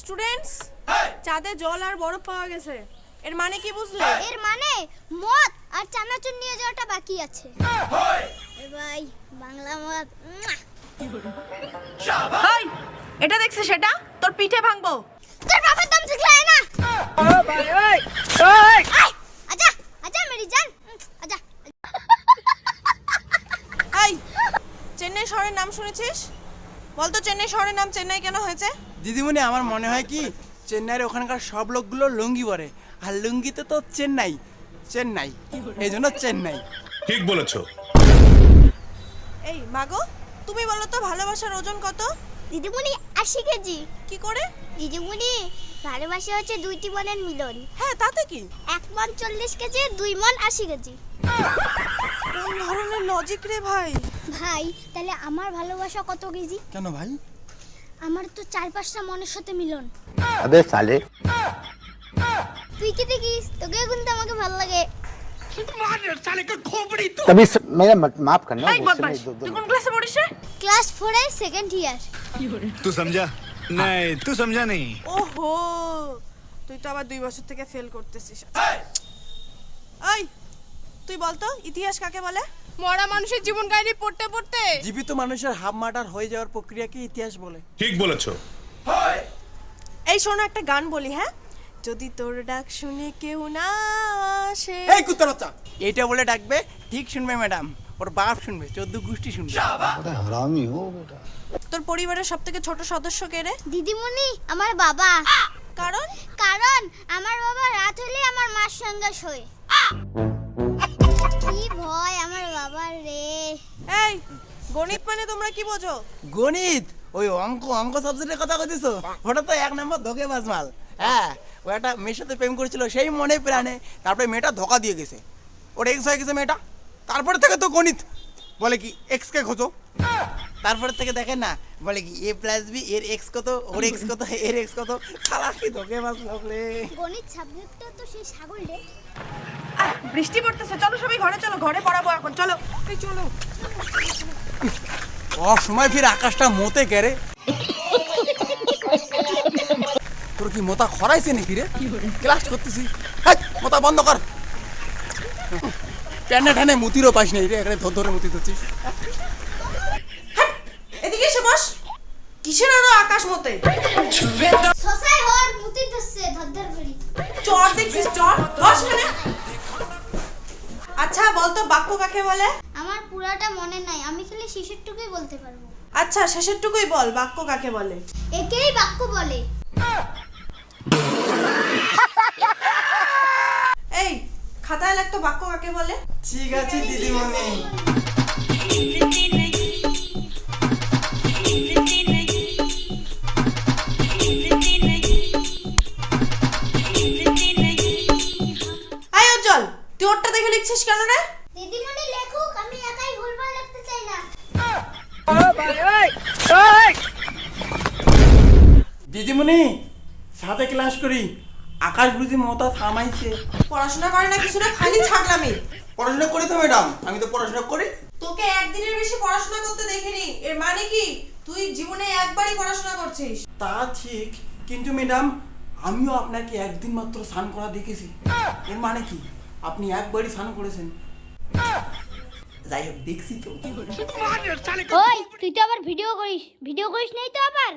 Students, চাঁদে জল আর বরফ পাওয়া গেছে। এর মানে কি বুঝলে? এর মানে মদ আর চানাচুর নিয়ে যাওয়াটা বাকি আছে। এ ভাই বাংলা মদ। হাই, এটা দেখছিস? সেটা তোর পিঠে ভাঙবো। তোর বাবার দম ঠিক লাগে না। ও ভাই, ওই আচ্ছা আচ্ছা মেরি জান, আচ্ছা। এই, চেন্নাই শহরের নাম শুনেছিস? বলতো চেন্নাই শহরের নাম চেন্নাই কেন হয়েছে? দিদিমণি, আমার মনে হয় কি চেন্নাইয়ের ওখানকার সব লোকগুলো লুঙ্গি পরে, আর লুঙ্গিতে তো চেন্নাই চেন্নাই, এই জন্য চেন্নাই। ঠিক বলেছো। এই মাগো, তুমি বলো তো ভালোবাসার ওজন কত? দিদিমণি 80 কেজি। কি করে? দিদিমণি, ভালোবাসা হচ্ছে দুইটি মনের মিলন। হ্যাঁ, তাতে কি? 1 মন 40 কেজি, 2 মন 80 কেজি। কোন ধরনের লজিক রে ভাই? ভাই, তাহলে আমার ভালোবাসা কত কেজি? কেন ভাই? আমার তো 4-5টা মনের সাথে মিলন। अबे साले তুই কি দেখিস? তোকে কিন্তু আমাকে ভালো লাগে। तभी मेरा माफ करना এই गुस्से বদমাশ, में दो তুই কোন ক্লাসে পড়িস রে? ক্লাস 4 এর সেকেন্ড ইয়ার। तू समझा? नहीं, तू समझा नहीं। ওহো, তুই তো আবার 2 বছর থেকে ফেল করতেছিস। এই, তুই বলতো ইতিহাস কাকে বলে? মরা মানুষের জীবন কাহিনী পড়তে পড়তে জীবিত মানুষের হাফ মার্টার হয়ে যাওয়ার প্রক্রিয়াকে ইতিহাস বলে। ঠিক বলেছো। এই শোনো, একটা গান বলি, হ্যাঁ? যদি তোর ডাক শুনে কেউ না আসে। এই কুত্তার বাচ্চা, এটা বলে ডাকবে, ঠিক শুনবে ম্যাডাম, ওর বাপ শুনবে, 14 গোষ্ঠী শুনবে। बड़ा हरामी हो बेटा। তোর পরিবারের সবথেকে ছোট সদস্য কে রে? দিদিমণি, আমার বাবা। কারণ কারণ আমার বাবা রাত হলে আমার মার সঙ্গে শোয়। কি ভয় আমার বাবার রে। এই, গণিত মানে তোমরা কি বোঝো? গণিত? ওই অঙ্ক অঙ্ক সাবজেক্টের কথা কইতেছো? ওটা তো 1 নম্বর ধোকেবাজ মাল। হ্যাঁ, ও একটা মেয়ের সাথে প্রেম করেছিল, সেই মনে প্রাণে, তারপরে মেয়েটা ধোকা দিয়ে গেছে, ওর এক্স হয়ে গেছে মেয়েটা। তারপরে থেকে তো গণিত বলে কি এক্স কে খোঁজো, তারপরে থেকে দেখেন না, বলে কি a + b এর এক্স কত, ওর এক্স কত, এর এক্স কত। শালা কি ধোকেবাজ লোক রে। গণিত সাবজেক্টটা তো সেই ছাগল রে। বৃষ্টি পড়তেছে, চলো সবাই ঘরে চলো, ঘরে পড়াবো এখন, চলো। এই চলো। সময় ফির আকাশটা মতে কেরে। তোর কি মোতা খরাইছে নাকি রে? ক্লাস করতেছি, হাই মোতা বন্ধ কর। প্যানে ঠানে মুতিরও পাইস নাই রে, এখানে ধর ধরে মুতি ধরছিস। এদিকে এসে বস। কিসের আরো আকাশ মতে? সসাই হর মুতি দছে ধরধর করি। চর দেখছিস? চর, বস এখানে। আচ্ছা বলতো বাক্য কাকে বলে? আমার পুরাটা মনে নাই, আমি খালি শেষেরটুকুই বলতে পারবো। আচ্ছা শেষেরটুকুই বল, বাক্য কাকে বলে? একেই বাক্য বলে। এই, খাতায় লাগতো বাক্য কাকে বলে? ঠিক আছে দিদিমণি। আয় উজ্জ্বল, তুই ওরটা দেখে লিখছিস কেন রে? দিদিমণি লেখুক, আমি একাই ভুলভাল লিখতে চাই না। দিদিমণি, সাথে ক্লাস করি, আকাশ বুঝি মোতা থামাইছে। পড়াশোনা করে না কিছু না, খালি ছাগলামি। পড়াশোনা করি তো ম্যাডাম, আমি তো পড়াশোনা করি। তোকে একদিনের বেশি পড়াশোনা করতে দেখিনি। এর মানে কি তুই জীবনে একবারই পড়াশোনা করছিস? তা ঠিক, কিন্তু ম্যাডাম আমিও আপনাকে একদিন মাত্র স্নান করা দেখেছি। এর মানে কি আপনি একবারই স্নান করেছেন? যাই হোক, দেখছি তো। ওই তুই তো আবার ভিডিও করিস নাই তো আবার?